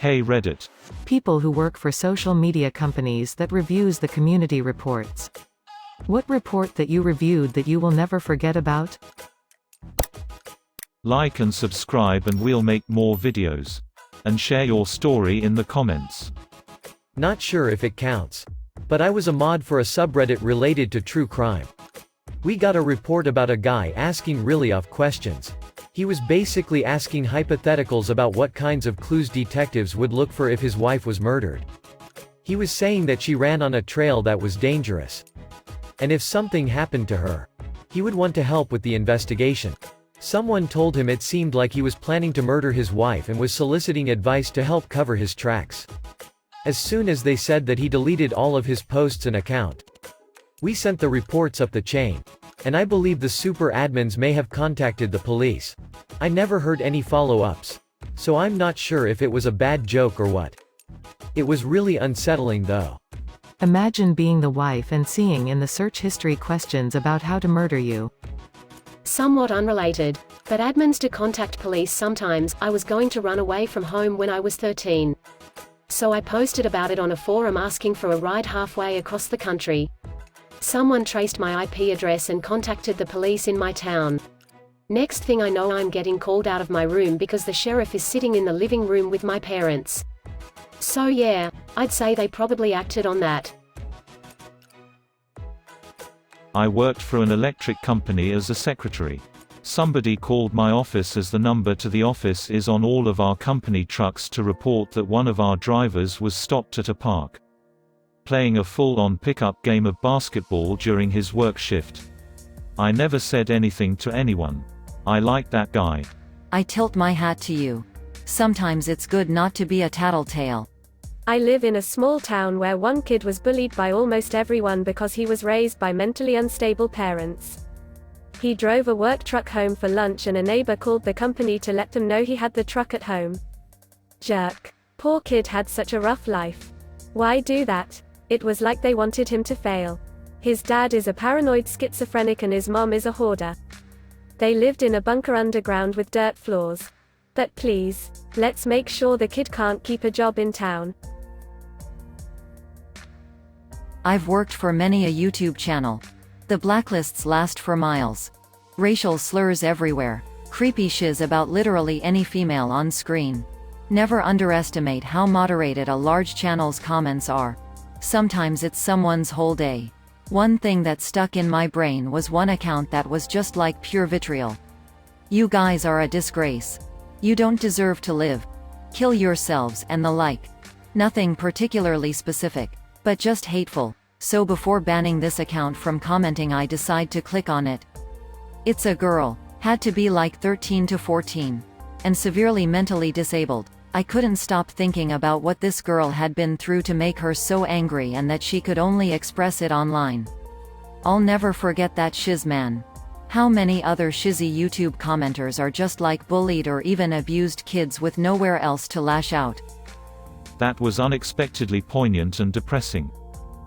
Hey Reddit. People who work for social media companies that reviews the community reports. What report that you reviewed that you will never forget about? Like and subscribe and we'll make more videos. And share your story in the comments. Not sure if it counts. But I was a mod for a subreddit related to true crime. We got a report about a guy asking really off questions. He was basically asking hypotheticals about what kinds of clues detectives would look for if his wife was murdered. He was saying that she ran on a trail that was dangerous. And if something happened to her, he would want to help with the investigation. Someone told him it seemed like he was planning to murder his wife and was soliciting advice to help cover his tracks. As soon as they said that, he deleted all of his posts and account. We sent the reports up the chain. And I believe the super admins may have contacted the police. I never heard any follow-ups. So I'm not sure if it was a bad joke or what. It was really unsettling though. Imagine being the wife and seeing in the search history questions about how to murder you. Somewhat unrelated, but admins do contact police sometimes. I was going to run away from home when I was 13. So I posted about it on a forum asking for a ride halfway across the country. Someone traced my IP address and contacted the police in my town. Next thing I know, I'm getting called out of my room because the sheriff is sitting in the living room with my parents. So yeah, I'd say they probably acted on that. I worked for an electric company as a secretary. Somebody called my office as the number to the office is on all of our company trucks to report that one of our drivers was stopped at a park playing a full-on pickup game of basketball during his work shift. I never said anything to anyone. I like that guy. I tilt my hat to you. Sometimes it's good not to be a tattletale. I live in a small town where one kid was bullied by almost everyone because he was raised by mentally unstable parents. He drove a work truck home for lunch and a neighbor called the company to let them know he had the truck at home. Jerk. Poor kid had such a rough life. Why do that? It was like they wanted him to fail. His dad is a paranoid schizophrenic and his mom is a hoarder. They lived in a bunker underground with dirt floors. But please, let's make sure the kid can't keep a job in town. I've worked for many a YouTube channel. The blacklists last for miles. Racial slurs everywhere. Creepy shiz about literally any female on screen. Never underestimate how moderated a large channel's comments are. Sometimes it's someone's whole day. One thing that stuck in my brain was one account that was just like pure vitriol. You guys are a disgrace. You don't deserve to live. Kill yourselves and the like. Nothing particularly specific, but just hateful. So before banning this account from commenting, I decide to click on it. It's a girl, had to be like 13 to 14. And severely mentally disabled. I couldn't stop thinking about what this girl had been through to make her so angry and that she could only express it online. I'll never forget that shiz, man. How many other shizzy YouTube commenters are just like bullied or even abused kids with nowhere else to lash out? That was unexpectedly poignant and depressing.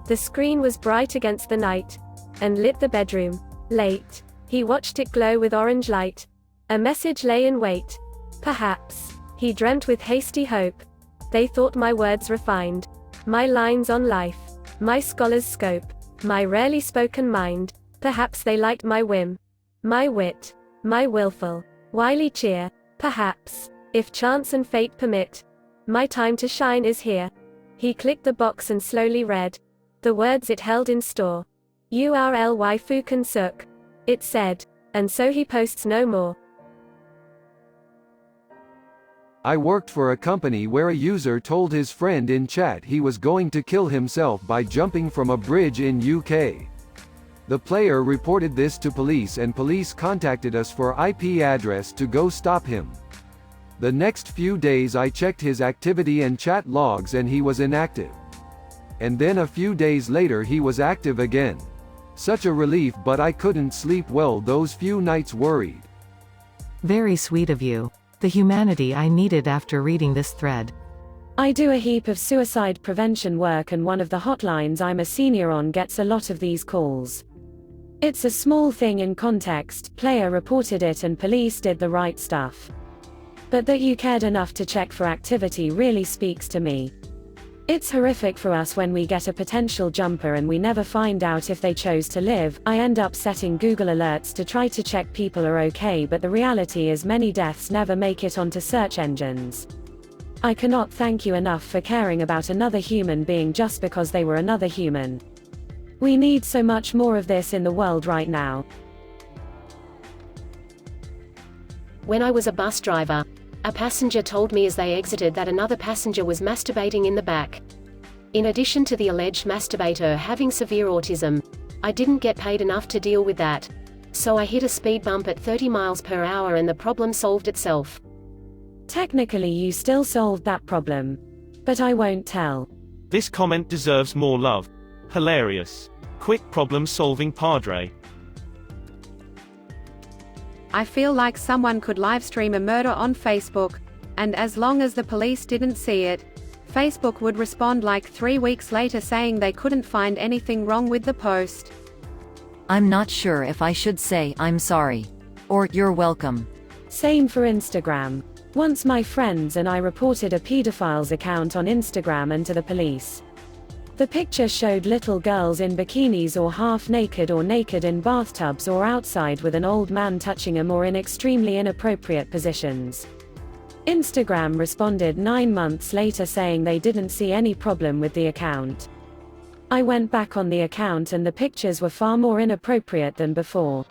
The screen was bright against the night. And lit the bedroom. Late. He watched it glow with orange light. A message lay in wait. Perhaps. He dreamt with hasty hope. They thought my words refined. My lines on life. My scholar's scope. My rarely spoken mind. Perhaps they liked my whim. My wit. My willful, wily cheer. Perhaps, if chance and fate permit, my time to shine is here. He clicked the box and slowly read the words it held in store. URL Fukan Suk. It said. And so he posts no more. I worked for a company where a user told his friend in chat he was going to kill himself by jumping from a bridge in UK. The player reported this to police and police contacted us for IP address to go stop him. The next few days I checked his activity and chat logs and he was inactive. And then a few days later he was active again. Such a relief, but I couldn't sleep well those few nights, worried. Very sweet of you. The humanity I needed after reading this thread. I do a heap of suicide prevention work and one of the hotlines I'm a senior on gets a lot of these calls. It's a small thing in context, player reported it and police did the right stuff. But that you cared enough to check for activity really speaks to me. It's horrific for us when we get a potential jumper and we never find out if they chose to live. I end up setting Google alerts to try to check people are okay, but the reality is many deaths never make it onto search engines. I cannot thank you enough for caring about another human being just because they were another human. We need so much more of this in the world right now. When I was a bus driver, a passenger told me as they exited that another passenger was masturbating in the back. In addition to the alleged masturbator having severe autism, I didn't get paid enough to deal with that. So I hit a speed bump at 30 miles per hour and the problem solved itself. Technically you still solved that problem. But I won't tell. This comment deserves more love. Hilarious. Quick problem-solving padre. I feel like someone could livestream a murder on Facebook, and as long as the police didn't see it, Facebook would respond like 3 weeks later saying they couldn't find anything wrong with the post. I'm not sure if I should say I'm sorry or you're welcome. Same for Instagram. Once my friends and I reported a pedophile's account on Instagram and to the police. The picture showed little girls in bikinis or half naked or naked in bathtubs or outside with an old man touching them or in extremely inappropriate positions. Instagram responded 9 months later saying they didn't see any problem with the account. I went back on the account and the pictures were far more inappropriate than before.